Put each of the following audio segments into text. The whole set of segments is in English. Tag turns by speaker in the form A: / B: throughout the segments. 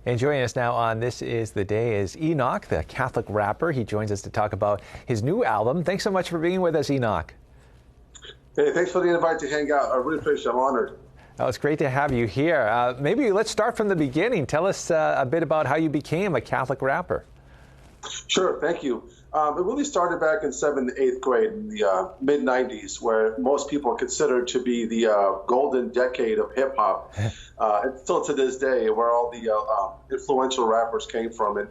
A: And joining us now on This Is the Day is Enoch, the Catholic rapper. He joins us to talk about his new album. Thanks so much for being with us, Enoch.
B: Hey, thanks for the invite to hang out. I really appreciate it. I'm honored.
A: Oh, it's great to have you here. Maybe let's start from the beginning. Tell us a bit about how you became a Catholic rapper.
B: Sure, thank you. It really started back in 7th and 8th grade in the mid-'90s, where most people consider to be the golden decade of hip-hop. And still to this day, where all the influential rappers came from, and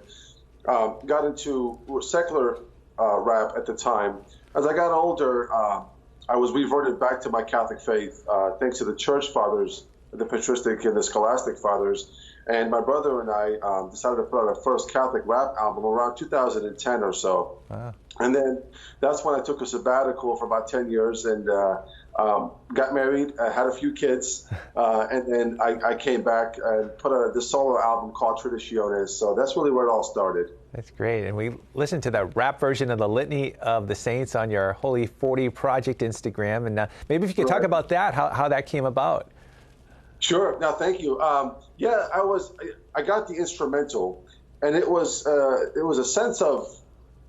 B: got into secular rap at the time. As I got older, I was reverted back to my Catholic faith, thanks to the church fathers, the patristic and the scholastic fathers. And my brother and I decided to put out our first Catholic rap album around 2010 or so. Wow. And then that's when I took a sabbatical for about 10 years and got married, had a few kids, and then I came back and put out this solo album called Traditionis. So that's really where it all started.
A: That's great. And we listened to the rap version of the Litany of the Saints on your Holy 40 Project Instagram. And maybe if you could talk about that, how that came about.
B: Sure. No, thank you. Yeah, I got the instrumental, and it was a sense of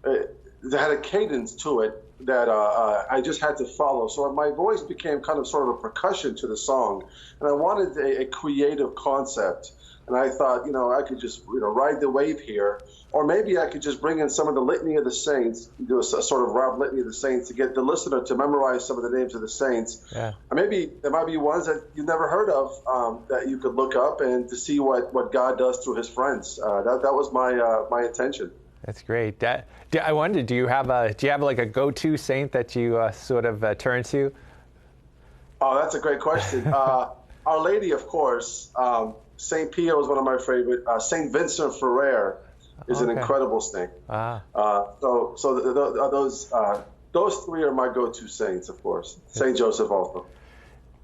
B: it had a cadence to it that I just had to follow. So my voice became kind of sort of a percussion to the song, and I wanted a creative concept. And I thought, I could just, ride the wave here, or maybe I could just bring in some of the Litany of the Saints, do a sort of rap Litany of the Saints to get the listener to memorize some of the names of the saints. Yeah. And maybe there might be ones that you've never heard of that you could look up and to see what God does through His friends. That was my intention.
A: That's great. I wondered, do you have like a go-to saint that you sort of turn to?
B: Oh, that's a great question. Our Lady, of course. St. Pio is one of my favorite. St. Vincent Ferrer is an incredible saint. So those three are my go-to saints, of course. St. Joseph also.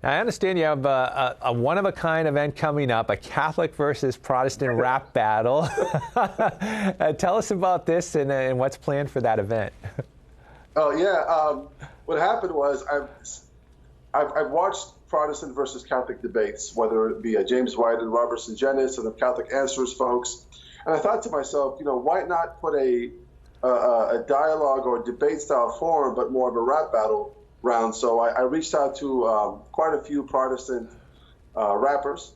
A: Now, I understand you have a one-of-a-kind event coming up, a Catholic versus Protestant rap battle. Tell us about this and what's planned for that event.
B: Oh, yeah. What happened was I've watched Protestant versus Catholic debates, whether it be James White and Robertson Jennings and the Catholic Answers folks. And I thought to myself, why not put a dialogue or debate style forum, but more of a rap battle round? So I reached out to quite a few Protestant rappers.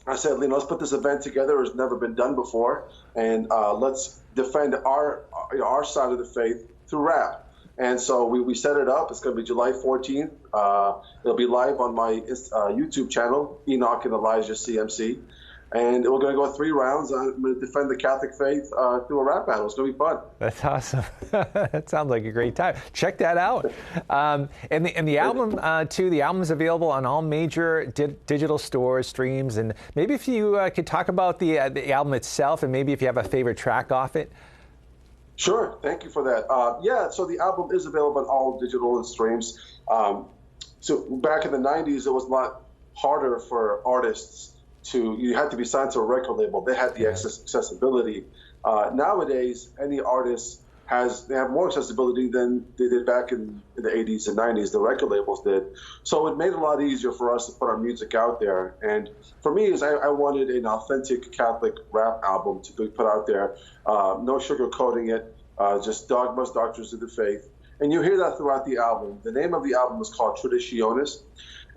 B: I said, let's put this event together. It's never been done before. And let's defend our side of the faith through rap. And so we set it up. It's going to be July 14th. It'll be live on my YouTube channel, Enoch and Elijah CMC. And we're going to go 3 rounds. I'm going to defend the Catholic faith through a rap battle. It's going to be fun.
A: That's awesome. That sounds like a great time. Check that out. And the album, too, the album's available on all major digital stores, streams. And maybe if you could talk about the album itself and maybe if you have a favorite track off it.
B: Sure. Thank you for that. Yeah, so the album is available on all digital and streams. So back in the 90s, it was a lot harder for artists you had to be signed to a record label. They had the accessibility. Nowadays, any artist they have more accessibility than they did back in the 80s and 90s, the record labels did. So it made it a lot easier for us to put our music out there. And for me, I wanted an authentic Catholic rap album to be put out there. No sugarcoating it, just dogmas, doctrines of the faith. And you hear that throughout the album. The name of the album is called Traditionis.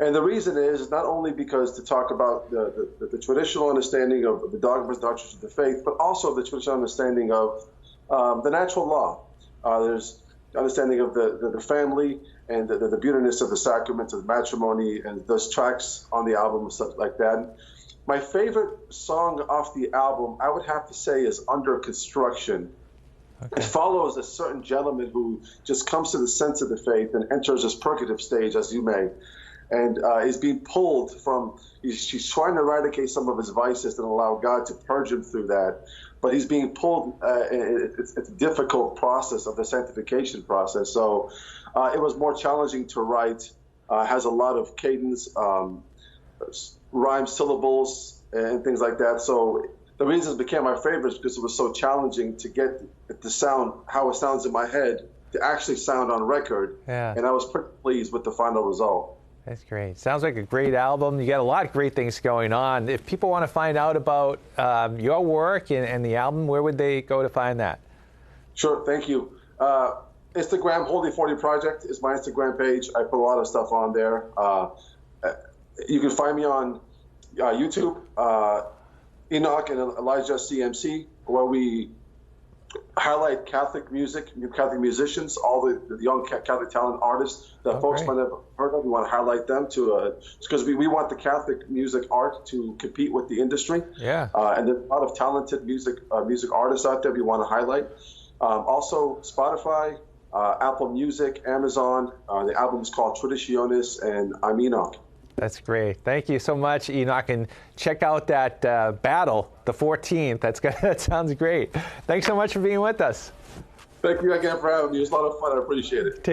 B: And the reason is not only because to talk about the traditional understanding of the dogmas, doctrines of the faith, but also the traditional understanding of the natural law. There's understanding of the family and the beautiness of the sacrament of matrimony, and those tracks on the album and stuff like that. My favorite song off the album, I would have to say, is Under Construction. Okay. It follows a certain gentleman who just comes to the sense of the faith and enters this purgative stage, as you may, and is being pulled from, she's trying to eradicate some of his vices and allow God to purge him through that. But he's being pulled, it's a difficult process of the sanctification process. So it was more challenging to write, has a lot of cadence, rhyme syllables, and things like that. So the reason it became my favorite is because it was so challenging to get the sound, how it sounds in my head, to actually sound on record. Yeah. And I was pretty pleased with the final result.
A: That's great. Sounds like a great album. You got a lot of great things going on. If people want to find out about your work and the album, where would they go to find that?
B: Sure, thank you. Instagram, Holy 40 Project is my Instagram page. I put a lot of stuff on there. You can find me on YouTube, Enoch and Elijah CMC, where we highlight Catholic music, Catholic musicians, all the young Catholic talent artists that folks might have heard of. We want to highlight them because we want the Catholic music art to compete with the industry.
A: Yeah.
B: And there's a lot of talented music artists out there we want to highlight. Also, Spotify, Apple Music, Amazon. The album is called Traditionis, and I'm Enoch.
A: That's great. Thank you so much, Enoch. And check out that battle, the 14th. That sounds great. Thanks so much for being with us.
B: Thank you again for having me. It was a lot of fun. I appreciate it.